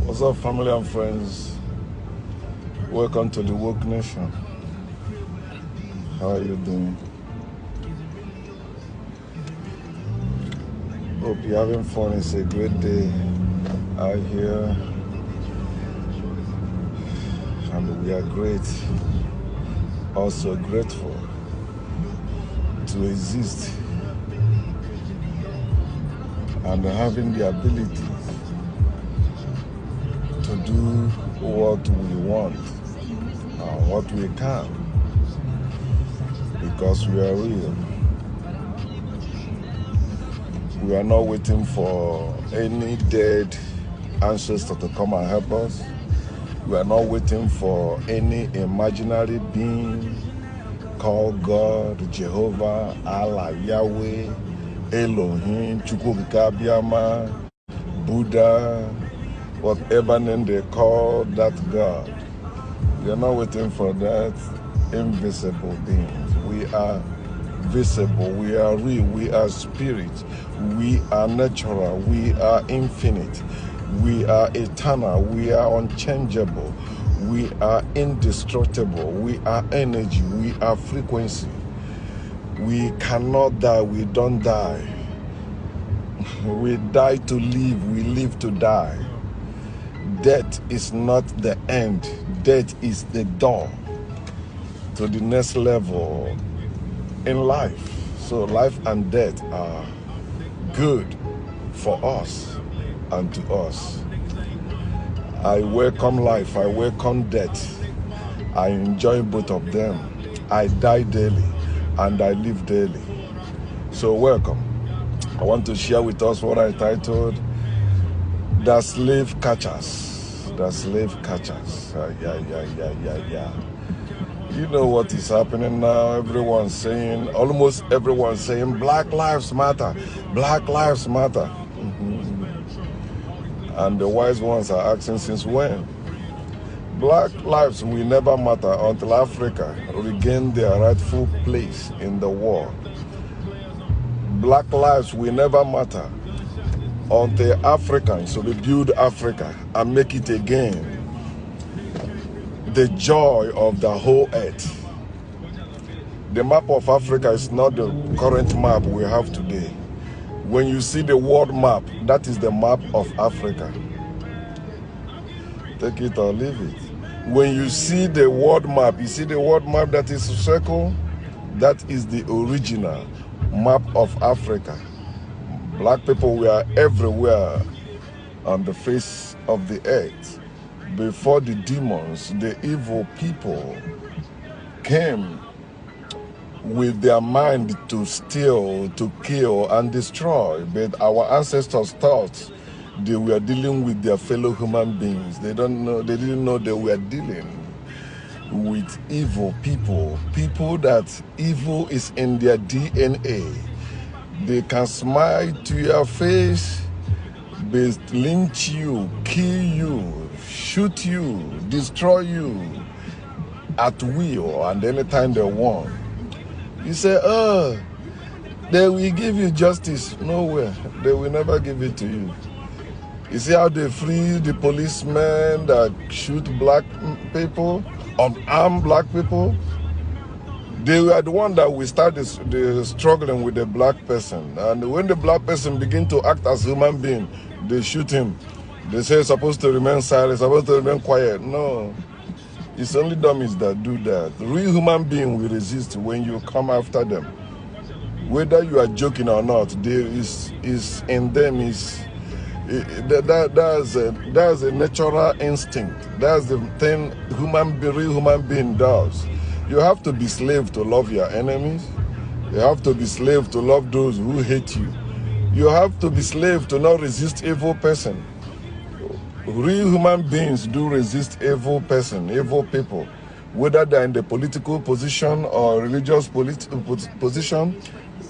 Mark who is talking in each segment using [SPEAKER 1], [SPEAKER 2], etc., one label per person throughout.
[SPEAKER 1] What's up, family and friends? Welcome to the Woke Nation. How are you doing? Hope you're having fun. It's a great day out here, and we are also grateful to exist and having the ability to do what we want and what we can, because we are real. We are not waiting for any dead ancestor to come and help us. We are not waiting for any imaginary being called God, Jehovah, Allah, Yahweh, Elohim, Chukwukabiyama, Buddha, whatever name they call that God. We are not waiting for that invisible beings. We are visible, we are real, we are spirit, we are natural, we are infinite, we are eternal, we are unchangeable, we are indestructible, we are energy, we are frequency. We cannot die, we don't die. We die to live, we live to die. Death is not the end, death is the door to the next level in life. So life and death are good for us and to us. I welcome life, I welcome death. I enjoy both of them. I die daily and I live daily. So welcome. I want to share with us what I titled The Slave Catchers. The Slave Catchers. Yeah. You know what is happening now. Almost everyone's saying, Black Lives Matter. Black Lives Matter. And the wise ones are asking, since when? Black lives will never matter until Africa regain their rightful place in the world. Black lives will never matter until Africans rebuild Africa and make it again the joy of the whole earth. The map of Africa is not the current map we have today. When you see the world map, that is the map of Africa. Take it or leave it. When you see the world map, you see the world map that is circle, that is the original map of Africa. Black people were everywhere on the face of the earth. Before the demons, the evil people came with their mind to steal, to kill, and destroy. But our ancestors thought they were dealing with their fellow human beings. They didn't know they were dealing with evil people. People that evil is in their DNA. They can smile to your face, they lynch you, kill you, shoot you, destroy you at will and anytime they want. You say, oh, they will give you justice. Nowhere. They will never give it to you. You see how they free the policemen that shoot black people, unarmed black people? They were the one that we started struggling with the black person. And when the black person begin to act as human being, they shoot him. They say it's supposed to remain silent, supposed to remain quiet. No, it's only dummies that do that. Real human being will resist when you come after them. Whether you are joking or not, there is in them that's a natural instinct. That's the thing real human being does. You have to be slave to love your enemies. You have to be slave to love those who hate you. You have to be slave to not resist evil person. Real human beings do resist evil person, evil people. Whether they're in the political position or religious position,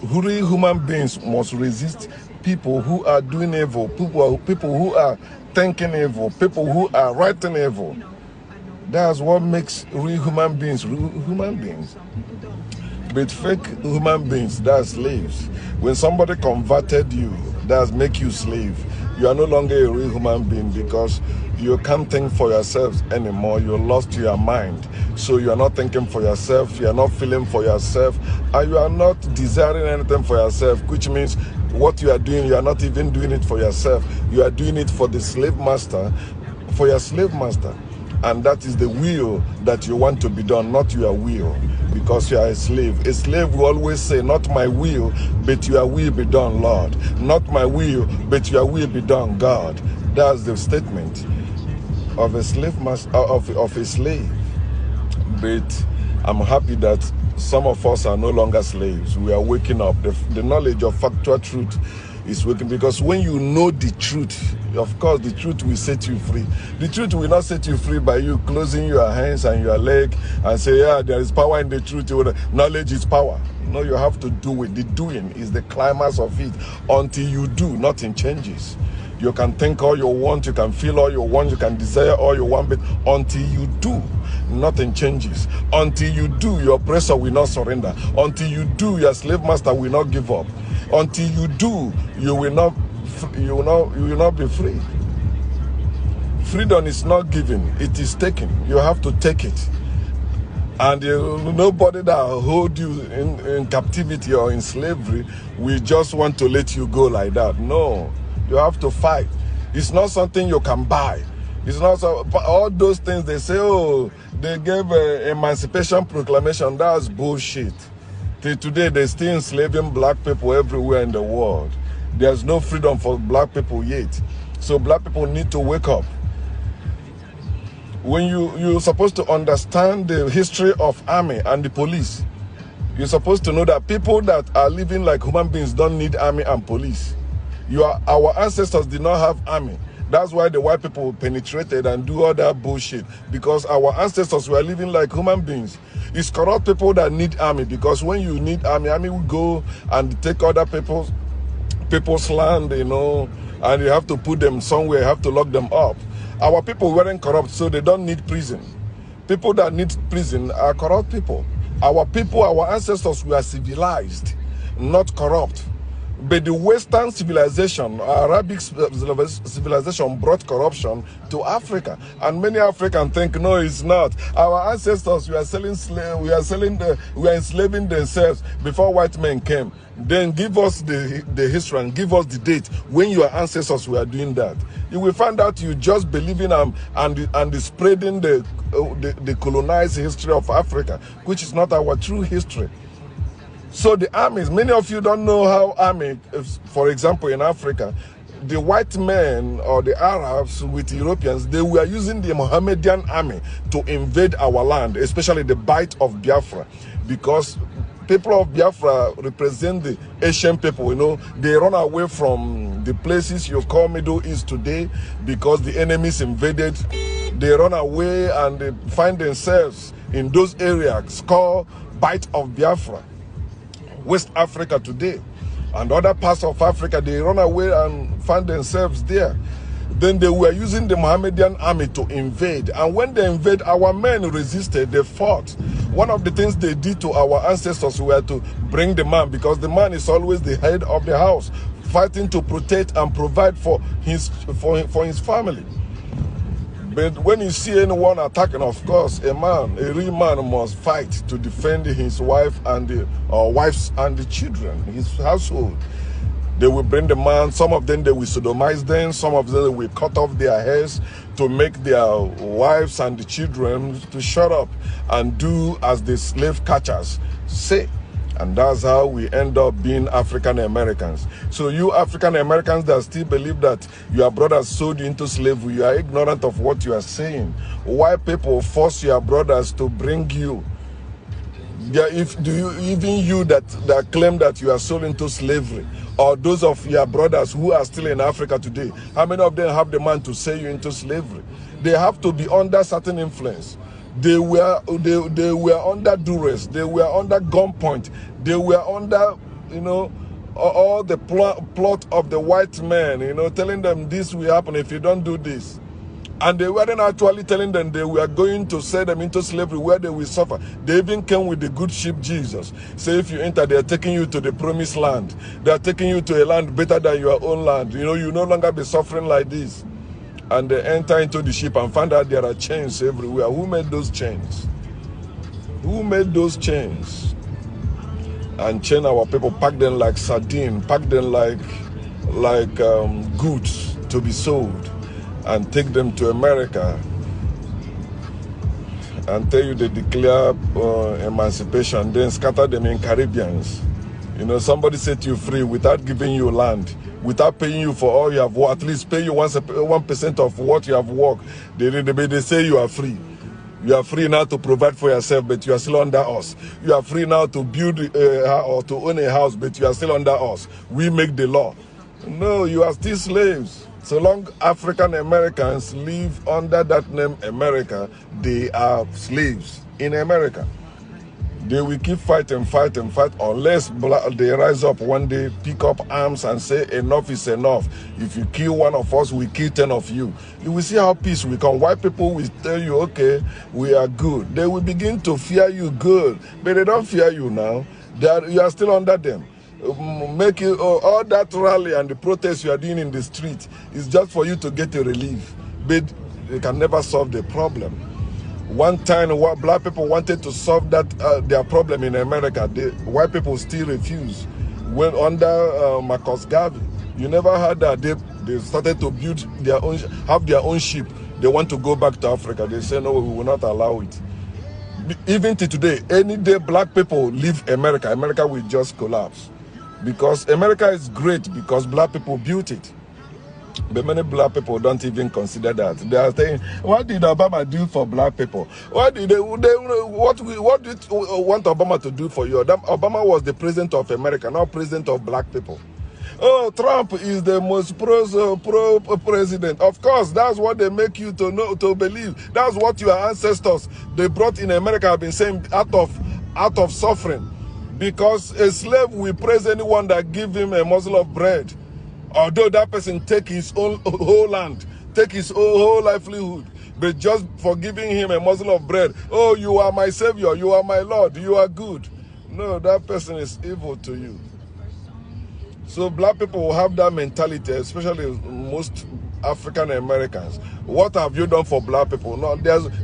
[SPEAKER 1] real human beings must resist people who are doing evil, people who are thinking evil, people who are writing evil. That's what makes real human beings human beings. But fake human beings, that's slaves. When somebody converted you, that's make you slave. You are no longer a real human being because you can't think for yourself anymore. You lost your mind. So you are not thinking for yourself, you are not feeling for yourself, and you are not desiring anything for yourself, which means what you are doing, you are not even doing it for yourself. You are doing it for the slave master, for your slave master. And that is the will that you want to be done, not your will, because you are a slave. A slave will always say, not my will, but your will be done, Lord. Not my will, but your will be done, God. That's the statement of a slave master, of a slave. But I'm happy that some of us are no longer slaves. We are waking up. The knowledge of factual truth is waking, because when you know the truth, of course the truth will set you free. The truth will not set you free by you closing your hands and your leg and say, yeah, there is power in the truth. Knowledge is power. No, you have to do it. The doing is the climax of it. Until you do, nothing changes. You can think all you want, you can feel all you want, you can desire all you want, but until you do, nothing changes. Until you do, your oppressor will not surrender. Until you do, your slave master will not give up. Until you do, you will not be free. Freedom is not given, it is taken. You have to take it. And nobody that hold you in captivity or in slavery will just want to let you go like that. No, you have to fight. It's not something you can buy. It's not so, all those things they say, oh, they gave Emancipation Proclamation. That's bullshit. Till today, they're still enslaving black people everywhere in the world. There's no freedom for black people yet. So black people need to wake up. When you're supposed to understand the history of army and the police, you're supposed to know that people that are living like human beings don't need army and police. Our ancestors did not have army. That's why the white people penetrated and do all that bullshit, because our ancestors were living like human beings. It's corrupt people that need army, because when you need army will go and take other people's land, and you have to put them somewhere, you have to lock them up. Our people weren't corrupt, so they don't need prison. People that need prison are corrupt people. Our people, our ancestors were civilized, not corrupt. But the Western civilization, Arabic civilization, brought corruption to Africa, and many Africans think no, it's not. Our ancestors were enslaving themselves before white men came. Then give us the history and give us the date when your ancestors were doing that. You will find out you just believing and spreading the colonized history of Africa, which is not our true history. So the armies, many of you don't know how army, for example, in Africa, the white men or the Arabs with Europeans, they were using the Mohammedan army to invade our land, especially the Bight of Biafra, because people of Biafra represent the Asian people. They run away from the places you call Middle East today because the enemies invaded. They run away and they find themselves in those areas called Bight of Biafra. West Africa today, and other parts of Africa, they run away and find themselves there. Then they were using the Mohammedan army to invade, and when they invade, our men resisted, they fought. One of the things they did to our ancestors were to bring the man, because the man is always the head of the house, fighting to protect and provide for his family. But when you see anyone attacking, of course, a real man must fight to defend his wife and wives and the children, his household. They will bring the man. Some of them, they will sodomize them. Some of them, they will cut off their hairs to make their wives and the children to shut up and do as the slave catchers say. And that's how we end up being African Americans. So you African Americans that still believe that your brothers sold you into slavery, you are ignorant of what you are saying. Why people force your brothers to bring you? Even you that claim that you are sold into slavery, or those of your brothers who are still in Africa today, how many of them have the man to sell you into slavery? They have to be under certain influence. They were under duress. They were under gunpoint. They were under, all the plot of the white man, telling them this will happen if you don't do this. And they weren't actually telling them they were going to sell them into slavery where they will suffer. They even came with the good ship Jesus. Say if you enter, they are taking you to the promised land. They are taking you to a land better than your own land. You know, you no longer be suffering like this. And they enter into the ship and find out there are chains everywhere. Who made those chains? Who made those chains? And chain our people, pack them like sardine, pack them like goods to be sold, and take them to America and tell you they declare emancipation, then scatter them in Caribbeans. You know, somebody set you free without giving you land, without paying you for all you have worked, at least pay you 1% of what you have worked. They say you are free. You are free now to provide for yourself, but you are still under us. You are free now to build or to own a house, but you are still under us. We make the law. No, you are still slaves. So long African Americans live under that name America, they are slaves in America. They will keep fighting unless they rise up one day, pick up arms and say enough is enough. If you kill one of us, we kill 10 of you. You will see how peace will come. White people will tell you, okay, we are good. They will begin to fear you good, but they don't fear you now. You are still under them. Make it, all that rally and the protest you are doing in the street is just for you to get a relief, but they can never solve the problem. One time, black people wanted to solve that their problem in America. White people still refused. When under Marcus Garvey, you never heard that they started to build their own, have their own ship. They want to go back to Africa. They say no, we will not allow it. Even to today, any day black people leave America, America will just collapse. Because America is great because black people built it. But many black people don't even consider that. They are saying, what did Obama do for black people? What do you want Obama to do for you? Obama was the president of America, not president of black people. Oh, Trump is the most pro president. Of course, that's what they make you to know, to believe. That's what your ancestors they brought in America have been saying out of suffering. Because a slave will praise anyone that give him a morsel of bread. Although that person take his own whole land, take his whole livelihood, but just for giving him a morsel of bread, oh, you are my savior, you are my Lord, you are good. No, that person is evil to you. So black people will have that mentality, especially most African Americans. What have you done for black people? No,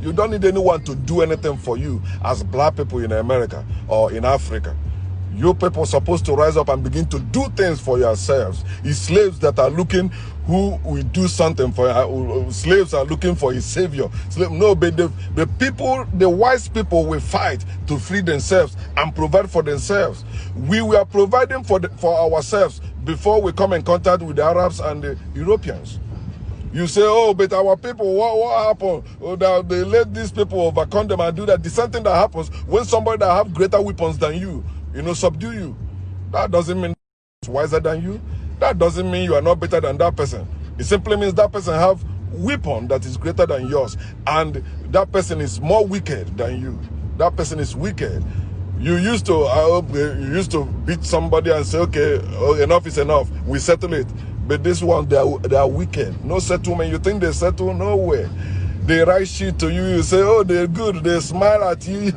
[SPEAKER 1] you don't need anyone to do anything for you as black people in America or in Africa. You people are supposed to rise up and begin to do things for yourselves. It's slaves that are looking who will do something for you. Slaves are looking for a savior. No, but the people, the wise people will fight to free themselves and provide for themselves. We were providing for ourselves before we come in contact with the Arabs and the Europeans. You say, oh, but our people, what happened? Oh, they let these people overcome them and do that. The same thing that happens when somebody that have greater weapons than you, subdue you. That doesn't mean it's wiser than you. That doesn't mean you are not better than that person. It simply means that person have weapon that is greater than yours, and that person is more wicked than you. That person is wicked. You used to beat somebody and say, okay, oh, enough is enough. We settle it. But this one, they are wicked. No settlement. You think they settle? No way. They write shit to you. You say, oh, they're good. They smile at you.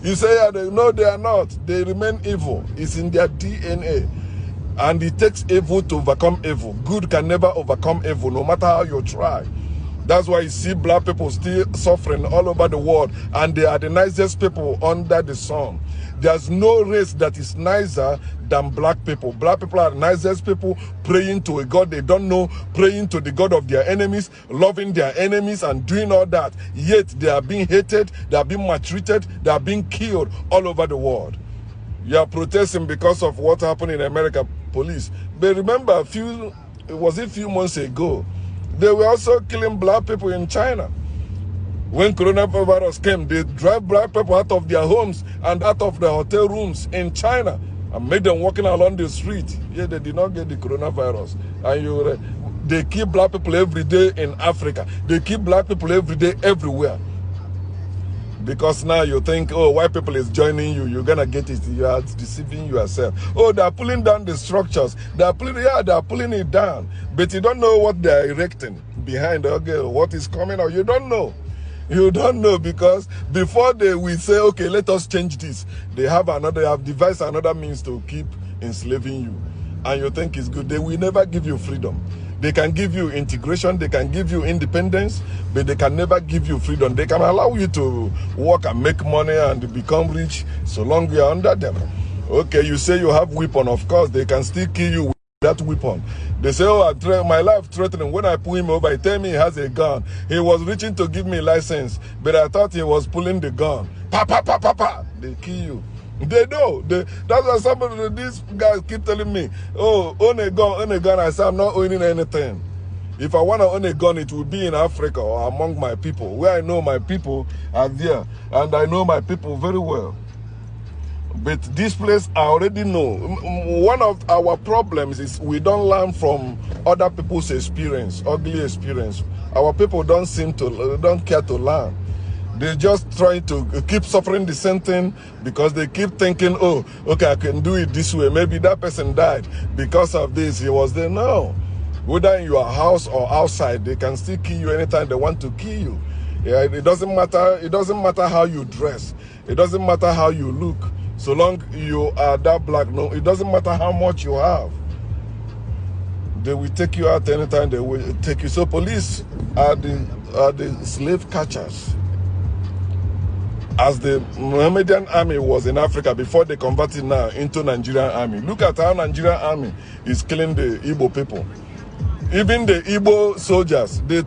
[SPEAKER 1] You say, yeah, no, they are not. They remain evil. It's in their DNA. And it takes evil to overcome evil. Good can never overcome evil, no matter how you try. That's why you see black people still suffering all over the world. And they are the nicest people under the sun. There's no race that is nicer than black people. Black people are the nicest people, praying to a God they don't know, praying to the God of their enemies, loving their enemies and doing all that. Yet they are being hated, they are being maltreated, they are being killed all over the world. You are protesting because of what happened in America, police. But remember, a few months ago, they were also killing black people in China. When coronavirus came, they drive black people out of their homes and out of the hotel rooms in China and made them walking along the street. Yeah, they did not get the coronavirus. And they kill black people every day in Africa. They kill black people every day everywhere. Because now you think, oh, white people is joining you, you're going to get it. You are deceiving yourself. Oh, they're pulling down the structures. They're pulling it down. But you don't know what they're erecting behind, okay, what is coming out? You don't know. You don't know, because before they will say, okay, let us change this, they have devised another means to keep enslaving you. And you think it's good. They will never give you freedom. They can give you integration, they can give you independence, but they can never give you freedom. They can allow you to work and make money and become rich so long you are under them. Okay, you say you have weapon, of course, they can still kill you with that weapon. They say, oh, my life threatening. When I pull him over, he tell me he has a gun. He was reaching to give me license, but I thought he was pulling the gun. Pa, pa, pa, pa, pa. They kill you. They know. That's why some of these guys keep telling me, oh, own a gun, own a gun. I say, I'm not owning anything. If I want to own a gun, it will be in Africa or among my people, where I know my people are there. And I know my people very well. But this place, I already know. One of our problems is we don't learn from other people's experience, ugly experience. Our people don't care to learn. They just try to keep suffering the same thing because they keep thinking, oh, okay, I can do it this way. Maybe that person died because of this. He was there. No. Whether in your house or outside, they can still kill you anytime they want to kill you. Yeah, it doesn't matter. It doesn't matter how you dress. It doesn't matter how you look. So long you are that black, no, it doesn't matter how much you have. They will take you out anytime they will take you. So police are the slave catchers. As the Mohammedan army was in Africa before they converted now into Nigerian army. Look at how Nigerian army is killing the Igbo people. Even the Igbo soldiers, they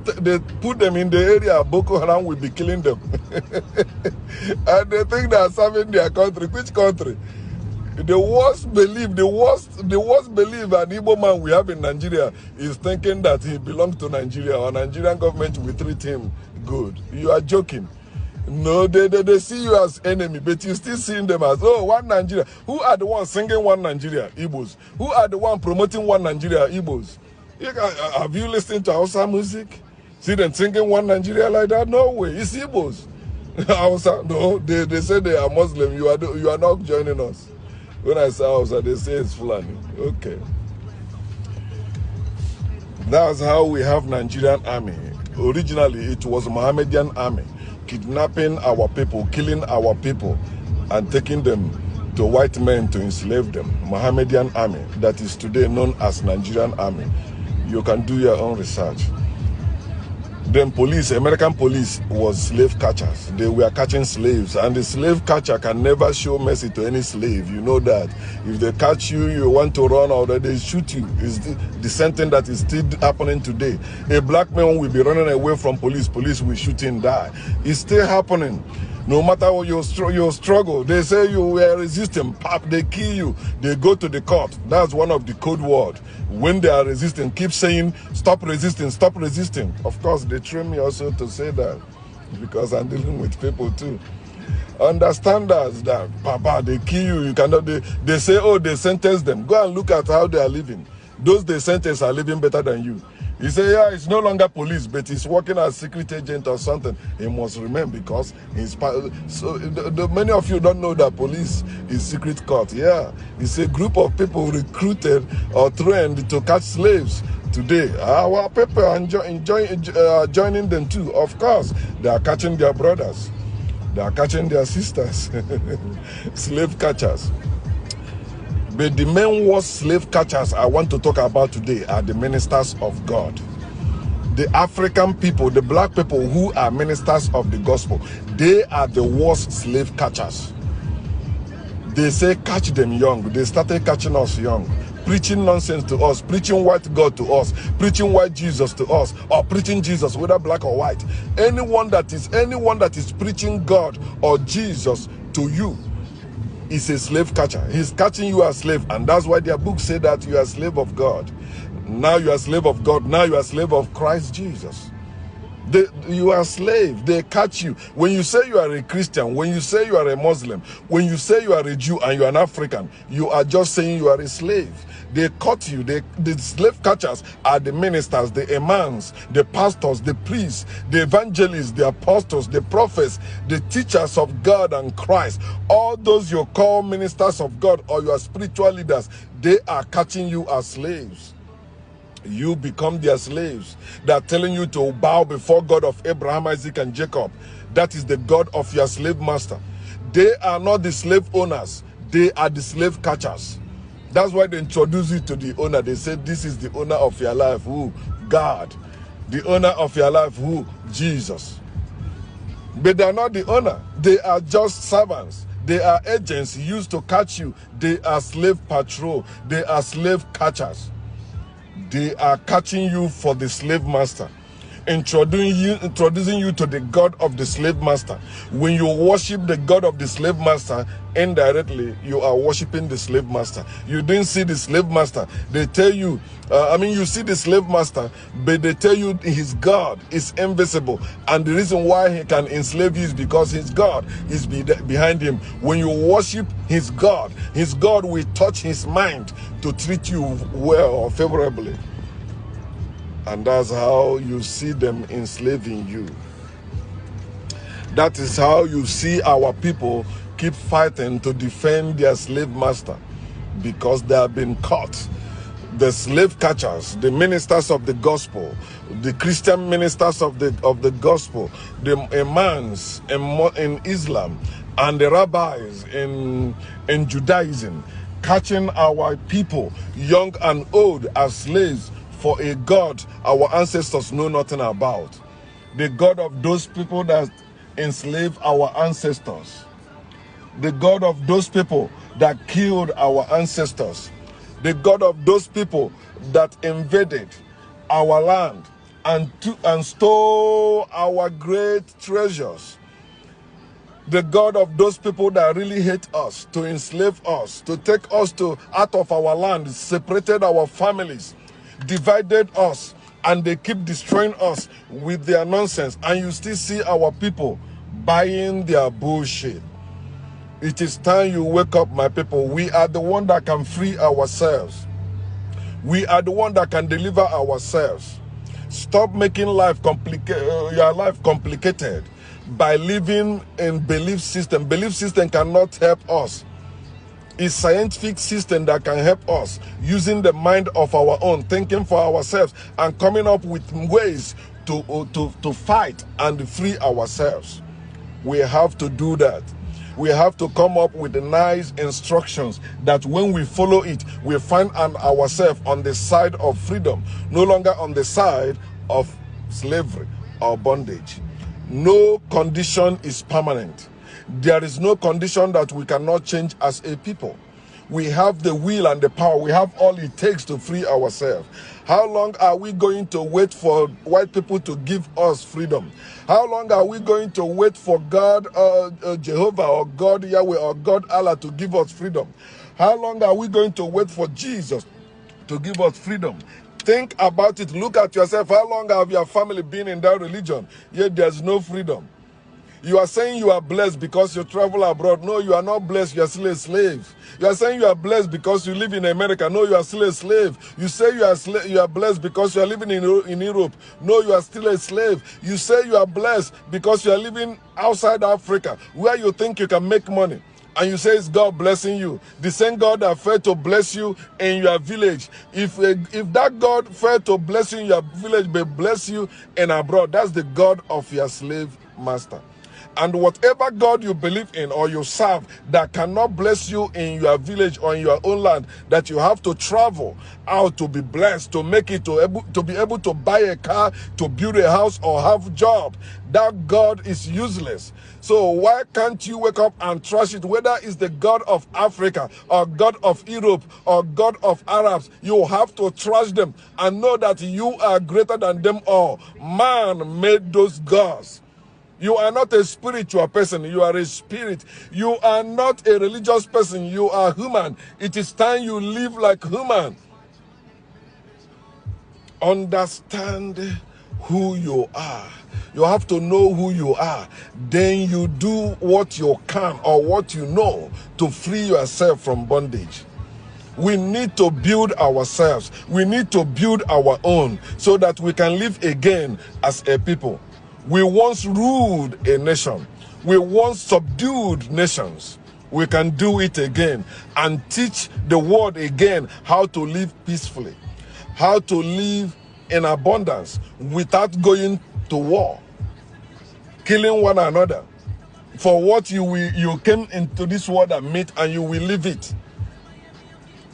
[SPEAKER 1] put them in the area, Boko Haram will be killing them. And they think they are serving their country. Which country? The worst belief an Igbo man we have in Nigeria is thinking that he belongs to Nigeria or Nigerian government will treat him good. You are joking. No, they see you as enemy, but you still seeing them as, oh, one Nigeria. Who are the ones singing one Nigeria? Igbos. Who are the ones promoting one Nigeria? Igbos. Have you listened to Hausa music? See them singing one Nigeria like that? No way. It's Igbos. Hausa, no, they say they are Muslim. You are not joining us. When I say Hausa, they say it's Fulani. Okay. That's how we have Nigerian army. Originally, it was Mohammedan army, kidnapping our people, killing our people, and taking them to white men to enslave them. Mohammedan army, that is today known as Nigerian army. You can do your own research. Then police, American police was slave catchers. They were catching slaves, and the slave catcher can never show mercy to any slave. You know that. If they catch you, you want to run or they shoot you. It's the same thing that is still happening today. A black man will be running away from police. Police will shoot him, die. It's still happening. No matter what your struggle, they say you were resisting, pop, they kill you, they go to the court. That's one of the code words. When they are resisting, keep saying, stop resisting, stop resisting. Of course, they train me also to say that because I'm dealing with people too. Understand that Papa, they kill you, you cannot, they say, oh, they sentence them. Go and look at how they are living. Those they sentence are living better than you. He say, yeah, it's no longer police, but he's working as secret agent or something. He must remain because he's part. So many of you don't know that police is secret court. Yeah, it's a group of people recruited or trained to catch slaves. Today, our people are joining them too. Of course, they are catching their brothers. They are catching their sisters. Slave catchers. But the main worst slave catchers I want to talk about today are the ministers of God. The African people, the black people who are ministers of the gospel, they are the worst slave catchers. They say catch them young. They started catching us young. Preaching nonsense to us, preaching white God to us, preaching white Jesus to us, or preaching Jesus, whether black or white. Anyone that is preaching God or Jesus to you is a slave catcher. He's catching you as slave, and that's why their books say that you are a slave of God. Now you are a slave of God. Now you are a slave of Christ Jesus. You are a slave. They catch you. When you say you are a Christian, when you say you are a Muslim, when you say you are a Jew and you are an African, you are just saying you are a slave. They caught you. The slave catchers are the ministers, the imams, the pastors, the priests, the evangelists, the apostles, the prophets, the teachers of God and Christ. All those you call ministers of God or your spiritual leaders, they are catching you as slaves. You become their slaves. They are telling you to bow before God of Abraham, Isaac, and Jacob. That is the God of your slave master. They are not the slave owners. They are the slave catchers. That's why they introduce you to the owner. They say, this is the owner of your life. Who? God. The owner of your life. Who? Jesus. But they are not the owner. They are just servants. They are agents used to catch you. They are slave patrol. They are slave catchers. They are catching you for the slave master, introducing you to the God of the slave master. When you worship the God of the slave master, indirectly you are worshiping the slave master. You didn't see the slave master. They tell you, you see the slave master, but they tell you his God is invisible, and the reason why he can enslave you is because his God is behind him. When you worship his God will touch his mind to treat you well or favorably. And that's how you see them enslaving you. That is how you see our people keep fighting to defend their slave master, because they have been caught. The slave catchers, the ministers of the gospel, the Christian ministers of the gospel, the imams in Islam, and the rabbis in Judaism, catching our people, young and old, as slaves for a God our ancestors know nothing about. The God of those people that enslaved our ancestors. The God of those people that killed our ancestors. The God of those people that invaded our land and stole our great treasures. The God of those people that really hate us, to enslave us, to take us out of our land, separated our families, divided us, and they keep destroying us with their nonsense. And you still see our people buying their bullshit. It is time you wake up, my people. We are the one that can free ourselves. We are the one that can deliver ourselves. Stop making your life complicated by living in belief system. Belief system cannot help us. It's scientific system that can help us, using the mind of our own, thinking for ourselves, and coming up with ways to fight and free ourselves. We have to do that. We have to come up with the nice instructions that when we follow it, we find ourselves on the side of freedom, no longer on the side of slavery or bondage. No condition is permanent. There is no condition that we cannot change as a people. We have the will and the power. We have all it takes to free ourselves. How long are we going to wait for white people to give us freedom? How long are we going to wait for God, Jehovah, or God Yahweh, or God Allah to give us freedom? How long are we going to wait for Jesus to give us freedom? Think about it. Look at yourself. How long have your family been in that religion? Yet there's no freedom. You are saying you are blessed because you travel abroad. No, you are not blessed. You are still a slave. You are saying you are blessed because you live in America. No, you are still a slave. You say you are blessed because you are living in Europe. No, you are still a slave. You say you are blessed because you are living outside Africa, where you think you can make money. And you say it's God blessing you. The same God that failed to bless you in your village. If that God failed to bless you in your village, but bless you in abroad, that's the God of your slave master. And whatever God you believe in or you serve that cannot bless you in your village or in your own land, that you have to travel out to be blessed, to make it, to be able to buy a car, to build a house or have a job, that God is useless. So why can't you wake up and trust it? Whether it's the God of Africa or God of Europe or God of Arabs, you have to trust them and know that you are greater than them all. Man made those gods. You are not a spiritual person. You are a spirit. You are not a religious person. You are human. It is time you live like human. Understand who you are. You have to know who you are. Then you do what you can or what you know to free yourself from bondage. We need to build ourselves. We need to build our own so that we can live again as a people. We once ruled a nation. We once subdued nations. We can do it again and teach the world again how to live peacefully, how to live in abundance without going to war, killing one another for what you came into this world and meet, and you will leave it.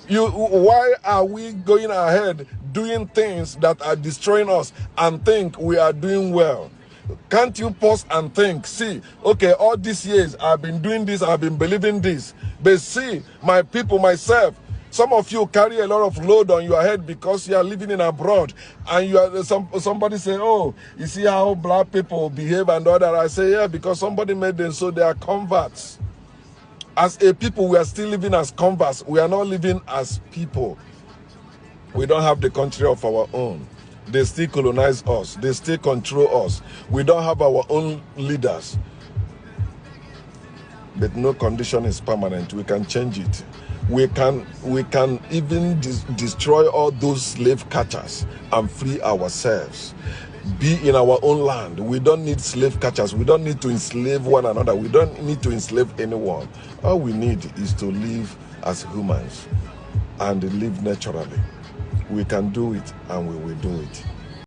[SPEAKER 1] Why are we going ahead doing things that are destroying us and think we are doing well? Can't you pause and think, see, okay, all these years I've been doing this, I've been believing this, but see, my people, myself, some of you carry a lot of load on your head because you are living in abroad, and you are somebody say, oh, you see how black people behave and all that. I say, yeah, because somebody made them so they are converts. As a people, we are still living as converts. We are not living as people. We don't have the country of our own. They still colonize us. They still control us. We don't have our own leaders. But no condition is permanent. We can change it. We can even destroy all those slave catchers and free ourselves. Be in our own land. We don't need slave catchers. We don't need to enslave one another. We don't need to enslave anyone. All we need is to live as humans and live naturally. We can do it, and we will do it.